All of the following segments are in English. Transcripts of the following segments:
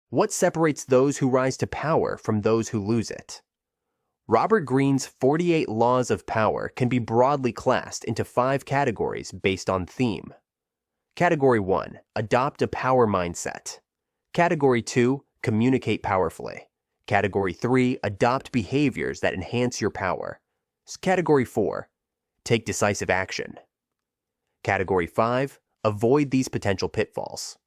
What separates those who rise to power from those who lose it? Robert Greene's 48 Laws of Power can be broadly classed into 5 categories based on theme. Category 1. Adopt a power mindset. Category 2. Communicate powerfully. Category 3. Adopt behaviors that enhance your power. Category 4. Take decisive action. Category 5. Avoid these potential pitfalls.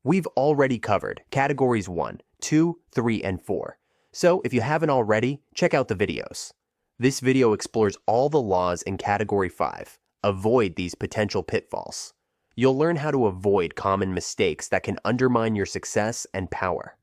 We've already covered categories 1, 2, 3, and 4. So if you haven't already, check out the videos. This video explores all the laws in category 5. Avoid these potential pitfalls. You'll learn how to avoid common mistakes that can undermine your success and power.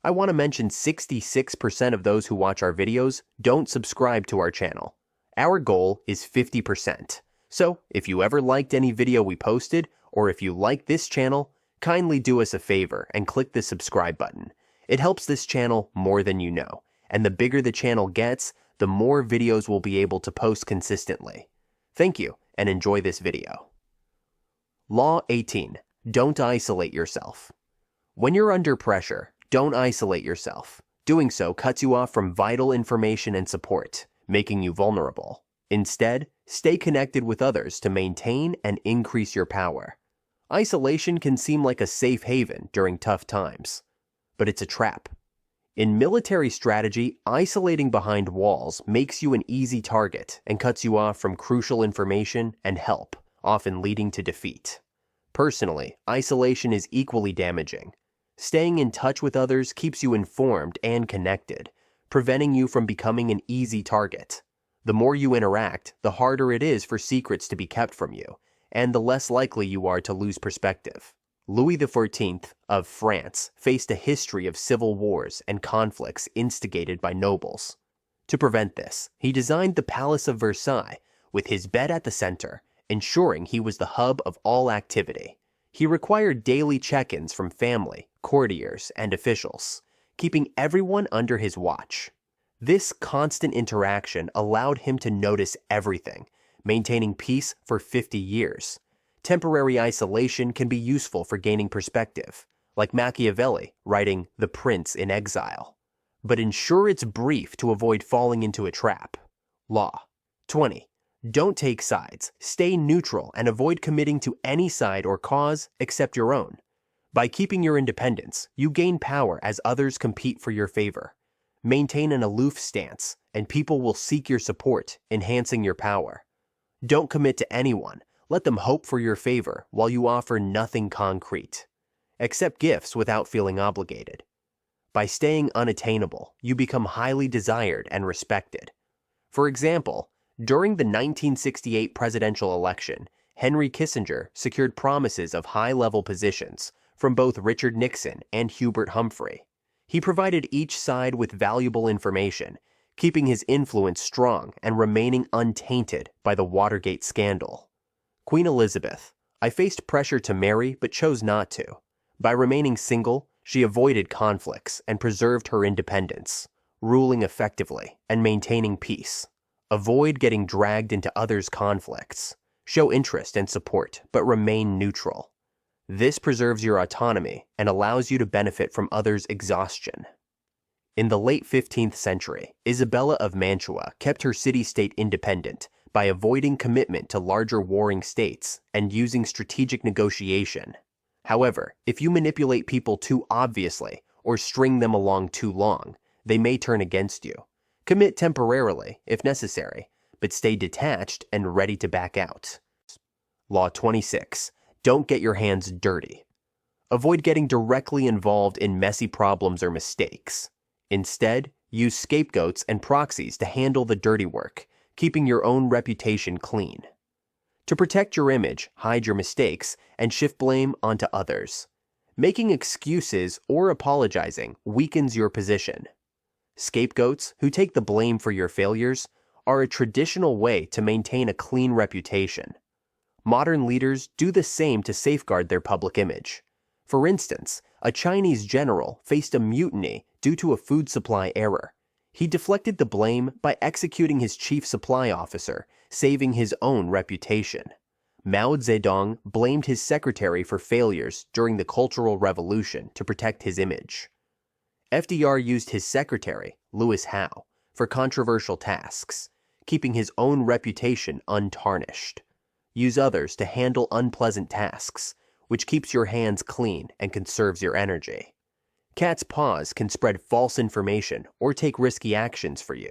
I want to mention 66% of those who watch our videos don't subscribe to our channel. Our goal is 50%. So if you ever liked any video we posted, or if you like this channel, kindly do us a favor and click the subscribe button. It helps this channel more than you know, and the bigger the channel gets, the more videos we'll be able to post consistently. Thank you, and enjoy this video. Law 18. Don't isolate yourself. When you're under pressure, don't isolate yourself. Doing so cuts you off from vital information and support, making you vulnerable. Instead, stay connected with others to maintain and increase your power. Isolation can seem like a safe haven during tough times, but it's a trap. In military strategy, isolating behind walls makes you an easy target and cuts you off from crucial information and help, often leading to defeat. Personally, isolation is equally damaging. Staying in touch with others keeps you informed and connected, preventing you from becoming an easy target. The more you interact, the harder it is for secrets to be kept from you, and the less likely you are to lose perspective. Louis XIV of France faced a history of civil wars and conflicts instigated by nobles. To prevent this, he designed the Palace of Versailles with his bed at the center, ensuring he was the hub of all activity. He required daily check-ins from family, courtiers, and officials, keeping everyone under his watch. This constant interaction allowed him to notice everything, maintaining peace for 50 years. Temporary isolation can be useful for gaining perspective, like Machiavelli writing The Prince in Exile. But ensure it's brief to avoid falling into a trap. Law 20. Don't take sides. Stay neutral and avoid committing to any side or cause except your own. By keeping your independence, you gain power as others compete for your favor. Maintain an aloof stance, and people will seek your support, enhancing your power. Don't commit to anyone. Let them hope for your favor while you offer nothing concrete. Accept gifts without feeling obligated. By staying unattainable, you become highly desired and respected. For example, during the 1968 presidential election, Henry Kissinger secured promises of high-level positions from both Richard Nixon and Hubert Humphrey. He provided each side with valuable information, keeping his influence strong and remaining untainted by the Watergate scandal. Queen Elizabeth: I faced pressure to marry but chose not to. By remaining single, she avoided conflicts and preserved her independence, ruling effectively and maintaining peace. Avoid getting dragged into others' conflicts. Show interest and support, but remain neutral. This preserves your autonomy and allows you to benefit from others' exhaustion. In the late 15th century, Isabella of Mantua kept her city-state independent by avoiding commitment to larger warring states and using strategic negotiation. However, if you manipulate people too obviously or string them along too long, they may turn against you. Commit temporarily, if necessary, but stay detached and ready to back out. Law 26. Don't get your hands dirty. Avoid getting directly involved in messy problems or mistakes. Instead, use scapegoats and proxies to handle the dirty work, keeping your own reputation clean. To protect your image, hide your mistakes, and shift blame onto others. Making excuses or apologizing weakens your position. Scapegoats, who take the blame for your failures, are a traditional way to maintain a clean reputation. Modern leaders do the same to safeguard their public image. For instance, a Chinese general faced a mutiny due to a food supply error. He deflected the blame by executing his chief supply officer, saving his own reputation. Mao Zedong blamed his secretary for failures during the Cultural Revolution to protect his image. FDR used his secretary, Louis Howe, for controversial tasks, keeping his own reputation untarnished. Use others to handle unpleasant tasks, which keeps your hands clean and conserves your energy. Cat's paws can spread false information or take risky actions for you.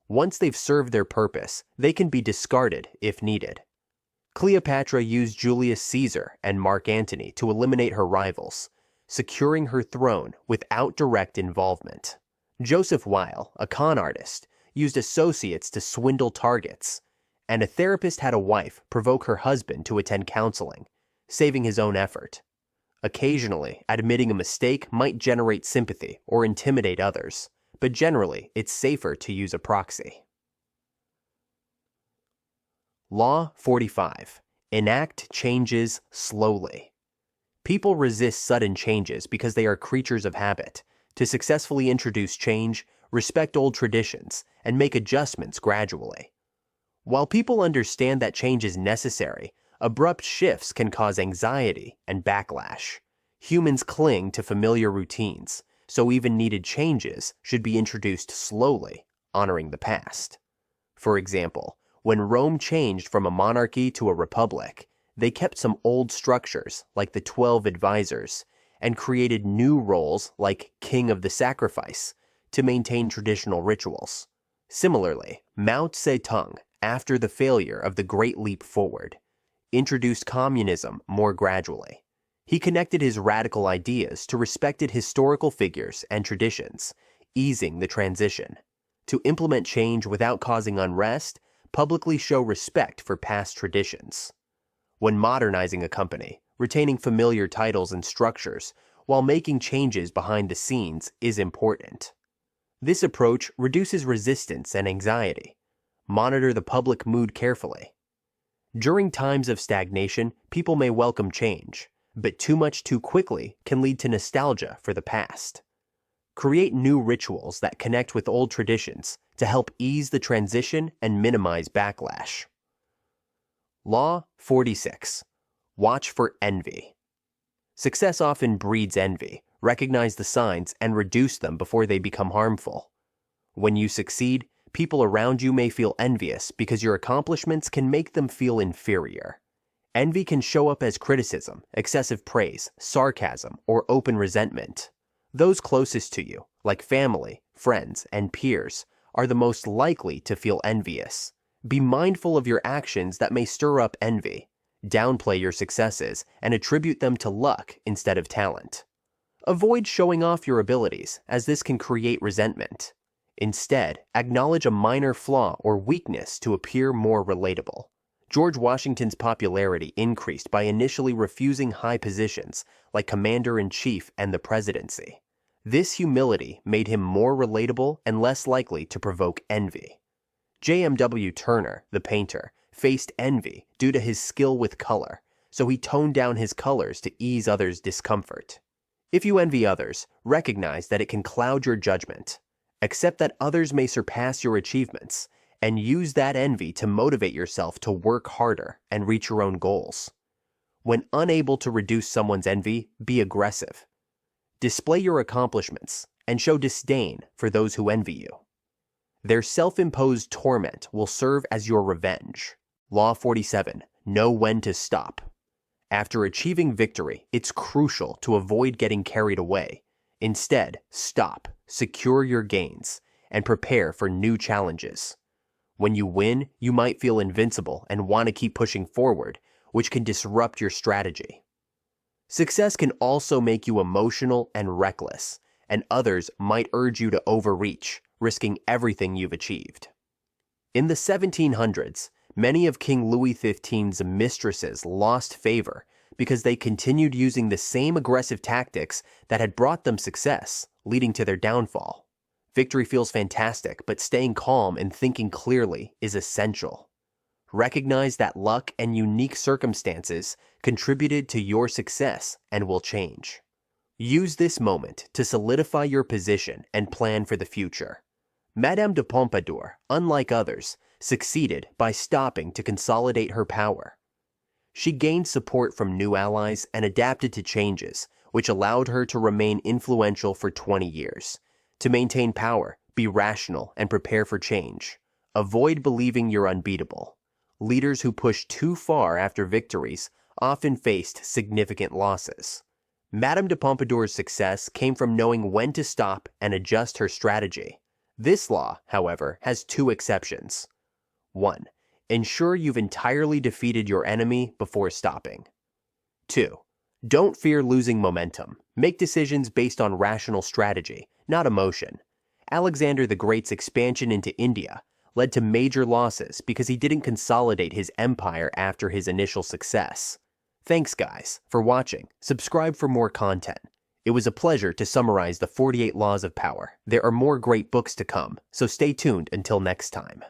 Once they've served their purpose, they can be discarded if needed. Cleopatra used Julius Caesar and Mark Antony to eliminate her rivals, securing her throne without direct involvement. Joseph Weil, a con artist, used associates to swindle targets, and a therapist had a wife provoke her husband to attend counseling, saving his own effort. Occasionally, admitting a mistake might generate sympathy or intimidate others, but generally, it's safer to use a proxy. Law 45. Enact changes slowly. People resist sudden changes because they are creatures of habit. To successfully introduce change, respect old traditions, and make adjustments gradually. While people understand that change is necessary, abrupt shifts can cause anxiety and backlash. Humans cling to familiar routines, so even needed changes should be introduced slowly, honoring the past. For example, when Rome changed from a monarchy to a republic, they kept some old structures, like the 12 advisors, and created new roles like King of the Sacrifice to maintain traditional rituals. Similarly, Mao Zedong, after the failure of the Great Leap Forward, introduced communism more gradually. He connected his radical ideas to respected historical figures and traditions, easing the transition. To implement change without causing unrest, publicly show respect for past traditions. When modernizing a company, retaining familiar titles and structures while making changes behind the scenes is important. This approach reduces resistance and anxiety. Monitor the public mood carefully. During times of stagnation, people may welcome change, but too much too quickly can lead to nostalgia for the past. Create new rituals that connect with old traditions to help ease the transition and minimize backlash. Law 46. Watch for envy. Success often breeds envy. Recognize the signs and reduce them before they become harmful. When you succeed, people around you may feel envious because your accomplishments can make them feel inferior. Envy can show up as criticism, excessive praise, sarcasm, or open resentment. Those closest to you, like family, friends, and peers, are the most likely to feel envious. Be mindful of your actions that may stir up envy. Downplay your successes and attribute them to luck instead of talent. Avoid showing off your abilities, as this can create resentment. Instead, acknowledge a minor flaw or weakness to appear more relatable. George Washington's popularity increased by initially refusing high positions like commander-in-chief and the presidency. This humility made him more relatable and less likely to provoke envy. J.M.W. Turner, the painter, faced envy due to his skill with color, so he toned down his colors to ease others' discomfort. If you envy others, recognize that it can cloud your judgment. Accept that others may surpass your achievements, and use that envy to motivate yourself to work harder and reach your own goals. When unable to reduce someone's envy, be aggressive. Display your accomplishments and show disdain for those who envy you. Their self-imposed torment will serve as your revenge. Law 47. Know when to stop. After achieving victory, it's crucial to avoid getting carried away. Instead, stop, secure your gains, and prepare for new challenges. When you win, you might feel invincible and want to keep pushing forward, which can disrupt your strategy. Success can also make you emotional and reckless, and others might urge you to overreach, risking everything you've achieved. In the 1700s, many of King Louis XV's mistresses lost favor because they continued using the same aggressive tactics that had brought them success, leading to their downfall. Victory feels fantastic, but staying calm and thinking clearly is essential. Recognize that luck and unique circumstances contributed to your success and will change. Use this moment to solidify your position and plan for the future. Madame de Pompadour, unlike others, succeeded by stopping to consolidate her power. She gained support from new allies and adapted to changes, which allowed her to remain influential for 20 years. To maintain power, be rational and prepare for change. Avoid believing you're unbeatable. Leaders who push too far after victories often faced significant losses. Madame de Pompadour's success came from knowing when to stop and adjust her strategy. This law, however, has two exceptions. 1. Ensure you've entirely defeated your enemy before stopping. 2. Don't fear losing momentum. Make decisions based on rational strategy, not emotion. Alexander the Great's expansion into India led to major losses because he didn't consolidate his empire after his initial success. Thanks, guys, for watching. Subscribe for more content. It was a pleasure to summarize the 48 Laws of Power. There are more great books to come, so stay tuned until next time.